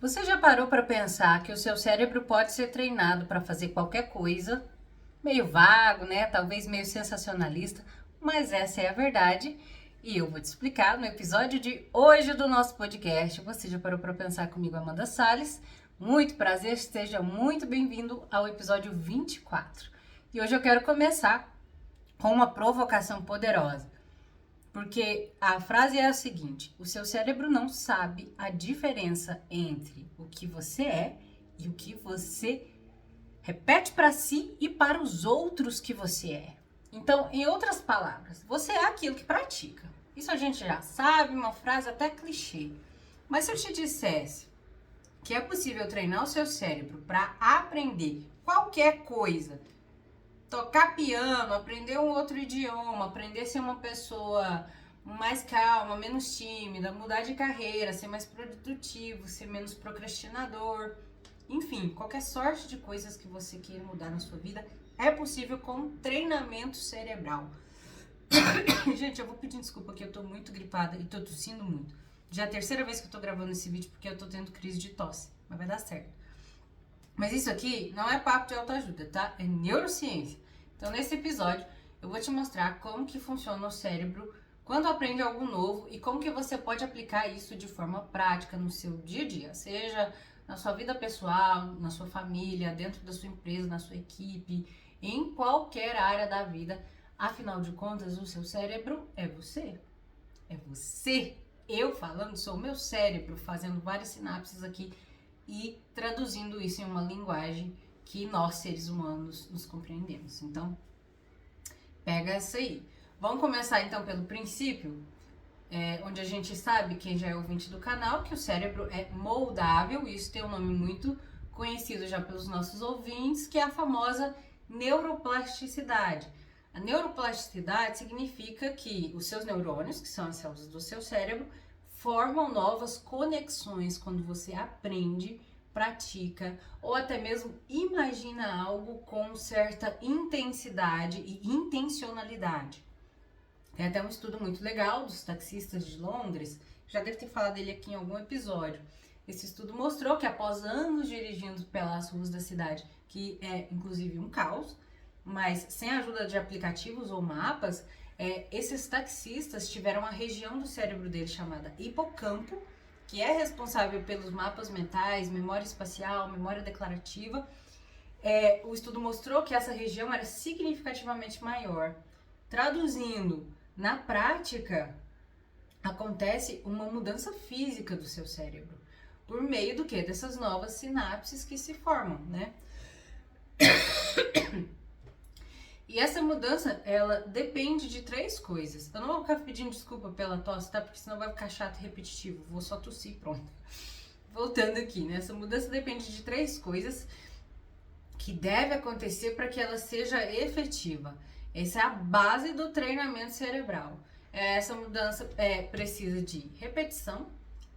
Você já parou para pensar que o seu cérebro pode ser treinado para fazer qualquer coisa? Meio vago, né? Talvez meio sensacionalista, mas essa é a verdade. E eu vou te explicar no episódio de hoje do nosso podcast. Você já parou para pensar comigo, Amanda Salles? Muito prazer, seja muito bem-vindo ao episódio 24. E hoje eu quero começar com uma provocação poderosa. Porque a frase é a seguinte: o seu cérebro não sabe a diferença entre o que você é e o que você repete para si e para os outros que você é. Então, em outras palavras, você é aquilo que pratica. Isso a gente já sabe, uma frase até clichê. Mas se eu te dissesse que é possível treinar o seu cérebro para aprender qualquer coisa, tocar piano, aprender um outro idioma, aprender a ser uma pessoa mais calma, menos tímida, mudar de carreira, ser mais produtivo, ser menos procrastinador, enfim, qualquer sorte de coisas que você queira mudar na sua vida é possível com treinamento cerebral. Gente, eu vou pedir desculpa que eu tô muito gripada e tô tossindo muito. Já é a terceira vez que eu tô gravando esse vídeo porque eu tô tendo crise de tosse, mas vai dar certo. Mas isso aqui não é papo de autoajuda, tá? É neurociência. Então, nesse episódio, eu vou te mostrar como que funciona o cérebro quando aprende algo novo e como que você pode aplicar isso de forma prática no seu dia a dia, seja na sua vida pessoal, na sua família, dentro da sua empresa, na sua equipe, em qualquer área da vida. Afinal de contas, o seu cérebro é você. É você. Eu falando, sou o meu cérebro fazendo várias sinapses aqui e traduzindo isso em uma linguagem que nós, seres humanos, nos compreendemos. Então, pega essa aí. Vamos começar então pelo princípio, onde a gente sabe, quem já é ouvinte do canal, que o cérebro é moldável. Isso tem um nome muito conhecido já pelos nossos ouvintes, que é a famosa neuroplasticidade. A neuroplasticidade significa que os seus neurônios, que são as células do seu cérebro, formam novas conexões quando você aprende, pratica ou até mesmo imagina algo com certa intensidade e intencionalidade. Tem até um estudo muito legal dos taxistas de Londres, já deve ter falado dele aqui em algum episódio. Esse estudo mostrou que após anos dirigindo pelas ruas da cidade, que é inclusive um caos, mas sem a ajuda de aplicativos ou mapas, esses taxistas tiveram uma região do cérebro deles chamada hipocampo, que é responsável pelos mapas mentais, memória espacial, memória declarativa. O estudo mostrou que essa região era significativamente maior. Traduzindo, na prática, acontece uma mudança física do seu cérebro, por meio do que? Dessas novas sinapses que se formam, né? E essa mudança, ela depende de três coisas. Eu não vou ficar pedindo desculpa pela tosse, tá? Porque senão vai ficar chato e repetitivo. Vou só tossir, pronto. Voltando aqui, né? Essa mudança depende de três coisas que deve acontecer para que ela seja efetiva. Essa é a base do treinamento cerebral. Essa mudança precisa de repetição,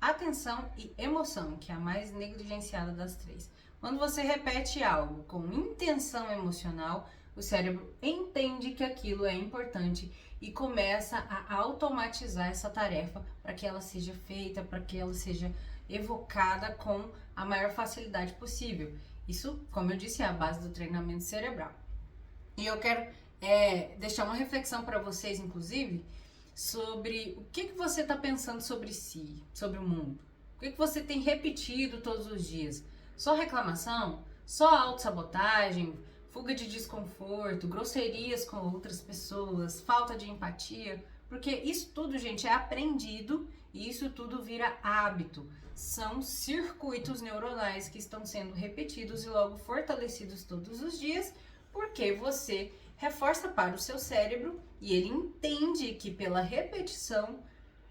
atenção e emoção, que é a mais negligenciada das três. Quando você repete algo com intenção emocional, o cérebro entende que aquilo é importante e começa a automatizar essa tarefa para que ela seja feita, para que ela seja evocada com a maior facilidade possível. Isso, como eu disse, é a base do treinamento cerebral. E eu quero deixar uma reflexão para vocês, inclusive, sobre o que você está pensando sobre si, sobre o mundo. O que você tem repetido todos os dias? Só reclamação? Só autossabotagem? Fuga de desconforto, grosserias com outras pessoas, falta de empatia, porque isso tudo, gente, é aprendido e isso tudo vira hábito. São circuitos neuronais que estão sendo repetidos e logo fortalecidos todos os dias, porque você reforça para o seu cérebro e ele entende que pela repetição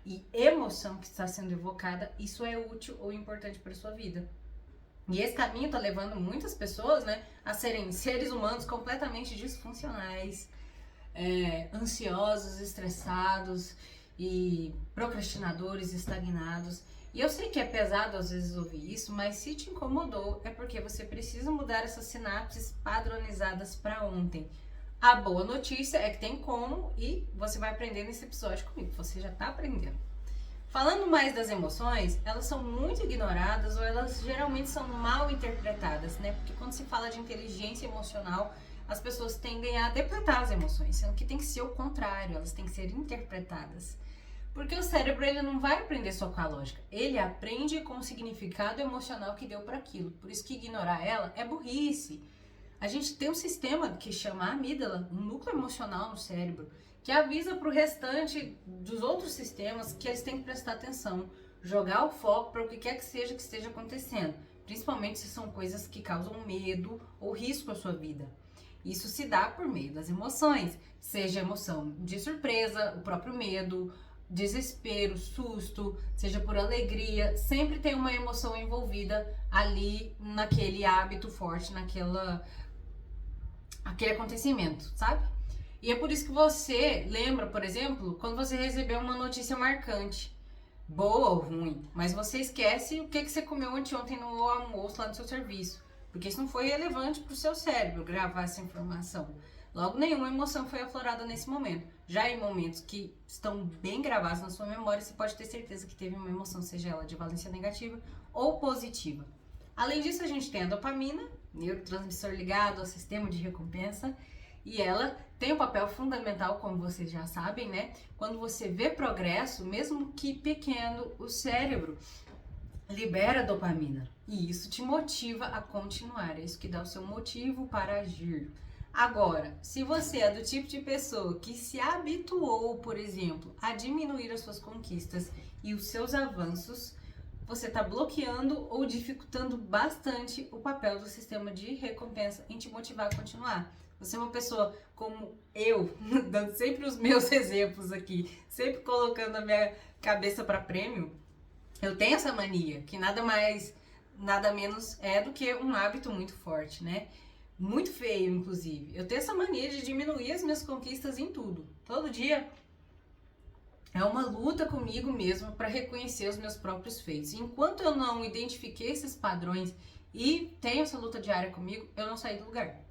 e emoção que está sendo evocada, isso é útil ou importante para a sua vida. E esse caminho tá levando muitas pessoas, né, a serem seres humanos completamente disfuncionais, ansiosos, estressados e procrastinadores, estagnados. E eu sei que é pesado às vezes ouvir isso, mas se te incomodou é porque você precisa mudar essas sinapses padronizadas para ontem. A boa notícia é que tem como e você vai aprender nesse episódio comigo, você já tá aprendendo. Falando mais das emoções, elas são muito ignoradas ou elas geralmente são mal interpretadas, né? Porque quando se fala de inteligência emocional, as pessoas tendem a depletar as emoções, sendo que tem que ser o contrário, elas têm que ser interpretadas. Porque o cérebro, ele não vai aprender só com a lógica, ele aprende com o significado emocional que deu para aquilo. Por isso que ignorar ela é burrice. A gente tem um sistema que chama amígdala, um núcleo emocional no cérebro, que avisa para o restante dos outros sistemas que eles têm que prestar atenção, jogar o foco para o que quer que seja que esteja acontecendo, principalmente se são coisas que causam medo ou risco à sua vida. Isso se dá por meio das emoções, seja emoção de surpresa, o próprio medo, desespero, susto, seja por alegria, sempre tem uma emoção envolvida ali naquele hábito forte, aquele acontecimento, sabe? E é por isso que você lembra, por exemplo, quando você recebeu uma notícia marcante, boa ou ruim, mas você esquece o que você comeu anteontem no almoço lá no seu serviço, porque isso não foi relevante para o seu cérebro gravar essa informação. Logo, nenhuma emoção foi aflorada nesse momento. Já em momentos que estão bem gravados na sua memória, você pode ter certeza que teve uma emoção, seja ela de valência negativa ou positiva. Além disso, a gente tem a dopamina, neurotransmissor ligado ao sistema de recompensa, e ela tem um papel fundamental, como vocês já sabem, né? Quando você vê progresso, mesmo que pequeno, o cérebro libera dopamina. E isso te motiva a continuar. É isso que dá o seu motivo para agir. Agora, se você é do tipo de pessoa que se habituou, por exemplo, a diminuir as suas conquistas e os seus avanços, você está bloqueando ou dificultando bastante o papel do sistema de recompensa em te motivar a continuar. Você é uma pessoa como eu, dando sempre os meus exemplos aqui, sempre colocando a minha cabeça para prêmio, eu tenho essa mania, que nada mais, nada menos é do que um hábito muito forte, né? Muito feio, inclusive. Eu tenho essa mania de diminuir as minhas conquistas em tudo. Todo dia é uma luta comigo mesmo para reconhecer os meus próprios feitos. Enquanto eu não identifiquei esses padrões e tenho essa luta diária comigo, eu não saí do lugar.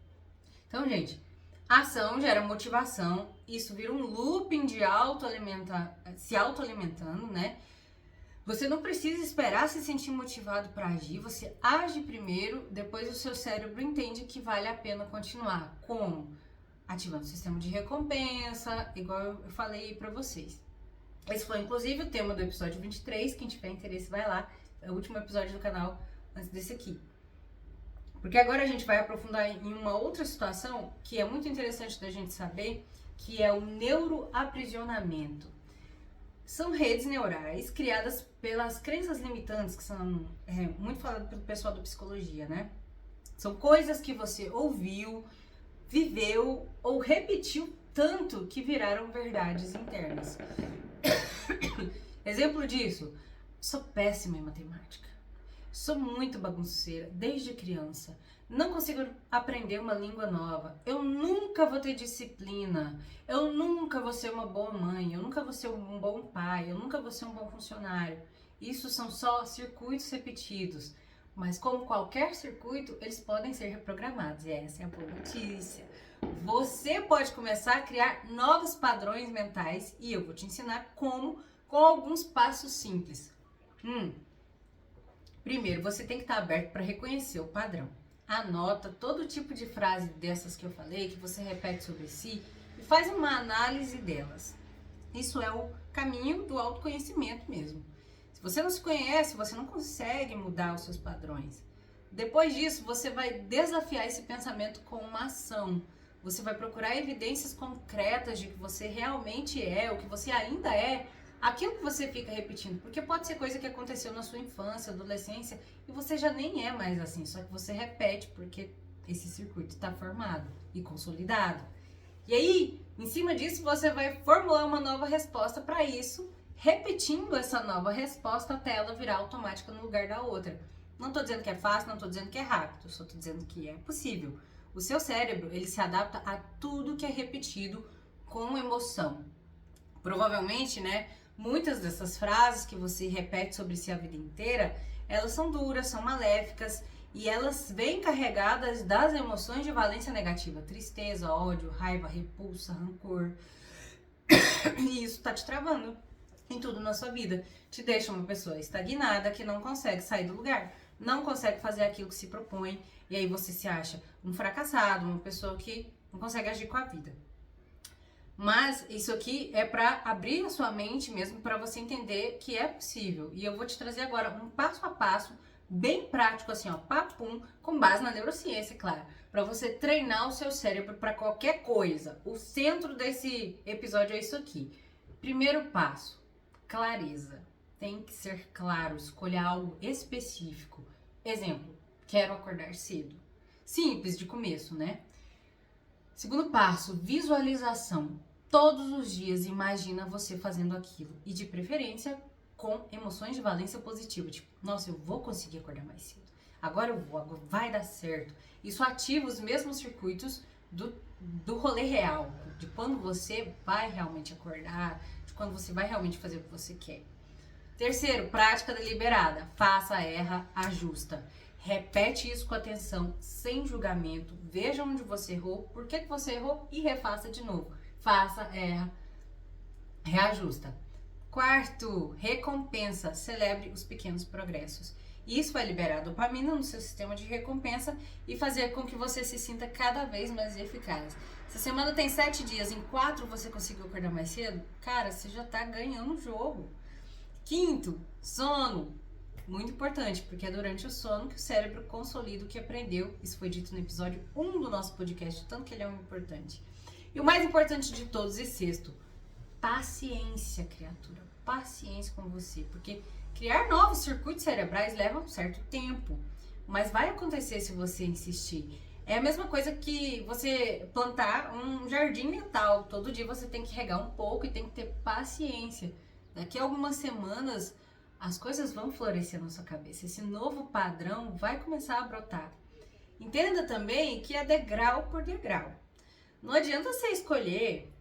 Então, gente, ação gera motivação, isso vira um looping de se autoalimentando, né? Você não precisa esperar se sentir motivado para agir, você age primeiro, depois o seu cérebro entende que vale a pena continuar. Como? Ativando o sistema de recompensa, igual eu falei para vocês. Esse foi inclusive o tema do episódio 23, quem tiver interesse vai lá, é o último episódio do canal antes desse aqui. Porque agora a gente vai aprofundar em uma outra situação que é muito interessante da gente saber, que é o neuroaprisionamento. São redes neurais criadas pelas crenças limitantes, que são muito faladas pelo pessoal da psicologia, né? São coisas que você ouviu, viveu ou repetiu tanto que viraram verdades internas. Exemplo disso, sou péssima em matemática. Sou muito bagunceira desde criança. Não consigo aprender uma língua nova. Eu nunca vou ter disciplina. Eu nunca vou ser uma boa mãe. Eu nunca vou ser um bom pai. Eu nunca vou ser um bom funcionário. Isso são só circuitos repetidos. Mas como qualquer circuito, eles podem ser reprogramados. E essa é a boa notícia. Você pode começar a criar novos padrões mentais e eu vou te ensinar como com alguns passos simples. Primeiro, você tem que estar aberto para reconhecer o padrão. Anota todo tipo de frase dessas que eu falei, que você repete sobre si, e faz uma análise delas. Isso é o caminho do autoconhecimento mesmo. Se você não se conhece, você não consegue mudar os seus padrões. Depois disso, você vai desafiar esse pensamento com uma ação. Você vai procurar evidências concretas de que você realmente é, o que você ainda é, aquilo que você fica repetindo, porque pode ser coisa que aconteceu na sua infância, adolescência, e você já nem é mais assim, só que você repete porque esse circuito está formado e consolidado. E aí, em cima disso, você vai formular uma nova resposta para isso, repetindo essa nova resposta até ela virar automática no lugar da outra. Não estou dizendo que é fácil, não estou dizendo que é rápido, só estou dizendo que é possível. O seu cérebro, ele se adapta a tudo que é repetido com emoção. Provavelmente, né? Muitas dessas frases que você repete sobre si a vida inteira, elas são duras, são maléficas e elas vêm carregadas das emoções de valência negativa, tristeza, ódio, raiva, repulsa, rancor. E isso tá te travando. em tudo na sua vida. Te deixa uma pessoa estagnada que não consegue sair do lugar, não consegue fazer aquilo que se propõe, e aí você se acha um fracassado, uma pessoa que não consegue agir com a vida. Mas isso aqui é para abrir a sua mente mesmo, para você entender que é possível. E eu vou te trazer agora um passo a passo bem prático, assim, ó, papum, com base na neurociência, claro, para você treinar o seu cérebro para qualquer coisa. O centro desse episódio é isso aqui. Primeiro passo, clareza. Tem que ser claro, escolha algo específico. Exemplo, quero acordar cedo. Simples de começo, né? Segundo passo, visualização. Todos os dias imagina você fazendo aquilo. E de preferência com emoções de valência positiva. Tipo, nossa, eu vou conseguir acordar mais cedo. Agora eu vou, agora vai dar certo. Isso ativa os mesmos circuitos do rolê real. De quando você vai realmente acordar, de quando você vai realmente fazer o que você quer. Terceiro, prática deliberada. Faça, erra, ajusta. Repete isso com atenção, sem julgamento. Veja onde você errou, por que você errou e refaça de novo. Faça, erra, reajusta. Quarto, recompensa. Celebre os pequenos progressos. Isso vai liberar dopamina no seu sistema de recompensa e fazer com que você se sinta cada vez mais eficaz. Se a semana tem 7 dias, em 4 você conseguiu acordar mais cedo, cara, você já tá ganhando o jogo. Quinto, sono. Muito importante, porque é durante o sono que o cérebro consolida o que aprendeu. Isso foi dito no episódio 1 do nosso podcast, tanto que ele é um importante. E o mais importante de todos, e sexto, paciência, criatura. Paciência com você, porque criar novos circuitos cerebrais leva um certo tempo, mas vai acontecer se você insistir. É a mesma coisa que você plantar um jardim mental. Todo dia você tem que regar um pouco e tem que ter paciência. Daqui a algumas semanas as coisas vão florescer na sua cabeça. Esse novo padrão vai começar a brotar. Entenda também que é degrau por degrau. Não adianta você escolher,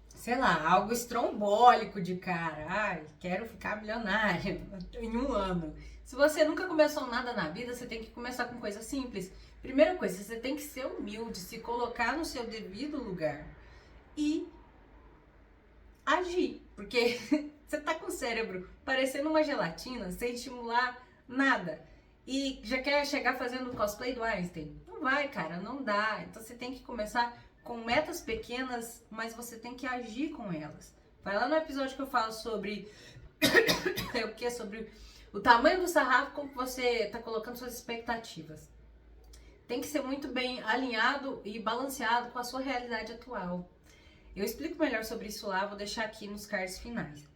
sei lá, algo estrombólico de cara. Ai, quero ficar milionário em 1 ano. Se você nunca começou nada na vida, você tem que começar com coisa simples. Primeira coisa, você tem que ser humilde, se colocar no seu devido lugar e agir. Porque você tá com o cérebro parecendo uma gelatina, sem estimular nada. E já quer chegar fazendo cosplay do Einstein? Não vai, cara, não dá. Então você tem que começar com metas pequenas, mas você tem que agir com elas. Vai lá no episódio que eu falo sobre o que é sobre o tamanho do sarrafo, como você tá colocando suas expectativas. Tem que ser muito bem alinhado e balanceado com a sua realidade atual. Eu explico melhor sobre isso lá, vou deixar aqui nos cards finais.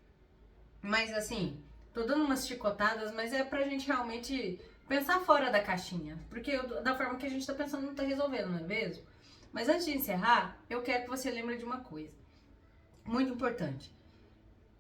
Mas assim, tô dando umas chicotadas, mas é pra gente realmente pensar fora da caixinha. Porque da forma que a gente tá pensando não tá resolvendo, não é mesmo? Mas antes de encerrar, eu quero que você lembre de uma coisa. Muito importante.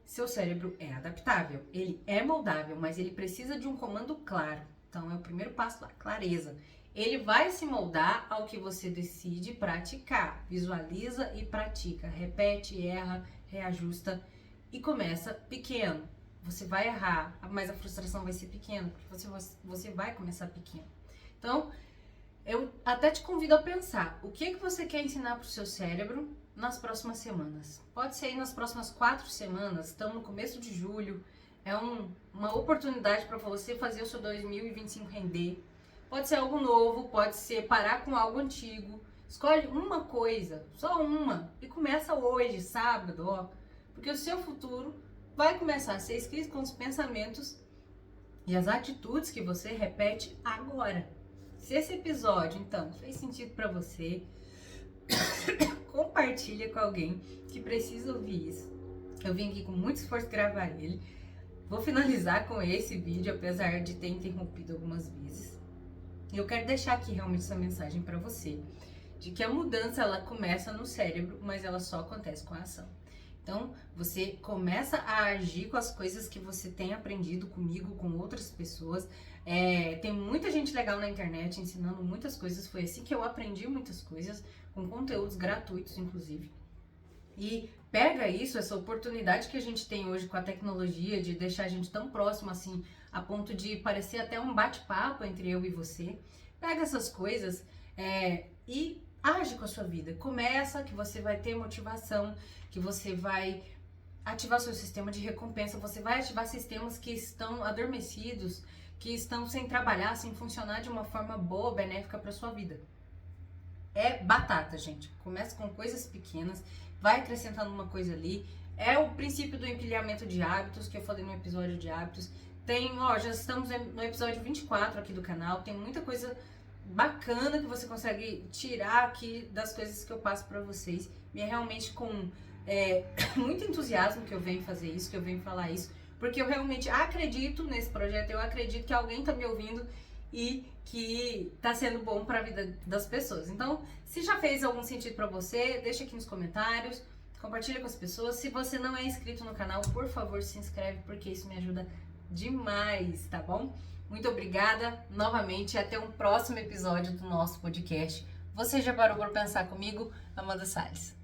Seu cérebro é adaptável, ele é moldável, mas ele precisa de um comando claro. Então é o primeiro passo lá, clareza. Ele vai se moldar ao que você decide praticar. Visualiza e pratica. Repete, erra, reajusta e começa pequeno. Você vai errar, mas a frustração vai ser pequena, porque você vai começar pequeno. Então, eu até te convido a pensar, o que você quer ensinar para o seu cérebro nas próximas semanas? Pode ser aí nas próximas 4 semanas, estamos no começo de julho, é uma oportunidade para você fazer o seu 2025 render. Pode ser algo novo, pode ser parar com algo antigo. Escolhe uma coisa, só uma, e começa hoje, sábado, ó. Porque o seu futuro vai começar a ser escrito com os pensamentos e as atitudes que você repete agora. Se esse episódio, então, fez sentido pra você, compartilha com alguém que precisa ouvir isso. Eu vim aqui com muito esforço gravar ele. Vou finalizar com esse vídeo, apesar de ter interrompido algumas vezes. E eu quero deixar aqui realmente essa mensagem pra você, de que a mudança ela começa no cérebro, mas ela só acontece com a ação. Então, você começa a agir com as coisas que você tem aprendido comigo, com outras pessoas. Tem muita gente legal na internet ensinando muitas coisas. Foi assim que eu aprendi muitas coisas, com conteúdos gratuitos, inclusive. E pega isso, essa oportunidade que a gente tem hoje com a tecnologia, de deixar a gente tão próximo assim, a ponto de parecer até um bate-papo entre eu e você. Pega essas coisas e age com a sua vida. Começa, que você vai ter motivação, que você vai ativar seu sistema de recompensa, você vai ativar sistemas que estão adormecidos, que estão sem trabalhar, sem funcionar de uma forma boa, benéfica para sua vida. É batata, gente. Começa com coisas pequenas, vai acrescentando uma coisa ali. É o princípio do empilhamento de hábitos, que eu falei no episódio de hábitos. Já estamos no episódio 24 aqui do canal, tem muita coisa bacana que você consegue tirar aqui das coisas que eu passo para vocês. E é realmente com muito entusiasmo que eu venho fazer isso, que eu venho falar isso, porque eu realmente acredito nesse projeto, eu acredito que alguém tá me ouvindo e que tá sendo bom para a vida das pessoas. Então, se já fez algum sentido para você, deixa aqui nos comentários, compartilha com as pessoas. Se você não é inscrito no canal, por favor, se inscreve, porque isso me ajuda demais, tá bom? Muito obrigada novamente e até um próximo episódio do nosso podcast. Você já parou para pensar comigo? Amanda Salles.